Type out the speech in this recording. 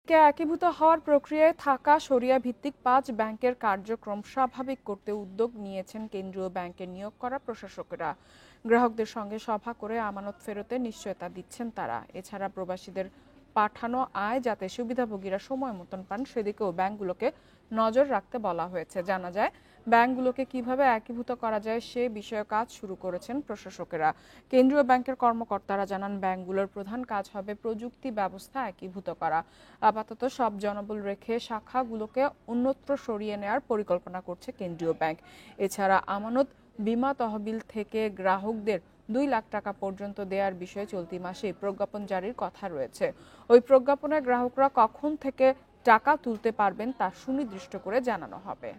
একীভূত হওয়ার প্রক্রিয়ায় থাকা শরিয়া ভিত্তিক ৫ ব্যাংকের কার্যক্রম স্বাভাবিক করতে উদ্যোগ নিয়েছেন কেন্দ্রীয় ব্যাংকে নিয়োগ করা প্রশাসকেরা। গ্রাহকদের সঙ্গে সভা করে আমানত ফেরতের নিশ্চয়তা দিচ্ছেন তারা। এছাড়া প্রবাসীদের পাঠানো আয় যাতে সুবিধাভোগীরা সময় মতন পান সেদিকেও ব্যাংকগুলোকে নজর রাখতে বলা হয়েছে। জানা যায়, ব্যাংকগুলোকে কিভাবে একীভূত করা যায় সে বিষয়ে কাজ শুরু করেছেন প্রশাসকেরা। কেন্দ্রীয় ব্যাংকের কর্মকর্তারা জানান, ব্যাংকগুলোর প্রধান কাজ হবে প্রযুক্তি ব্যবস্থা একীভূত করা। আপাতত সব জনবল রেখে শাখাগুলোকে অন্যত্র সরিয়ে নেওয়ার পরিকল্পনা করছে কেন্দ্রীয় ব্যাংক। এছাড়া আমানত বীমা তহবিল থেকে গ্রাহকদের ২ লাখ টাকা পর্যন্ত দেওয়ার বিষয়ে চলতি মাসে প্রজ্ঞাপন জারির কথা রয়েছে। ওই প্রজ্ঞাপনে গ্রাহকরা কখন থেকে টাকা তুলতে পারবেন তা সুনির্দিষ্ট করে জানানো হবে।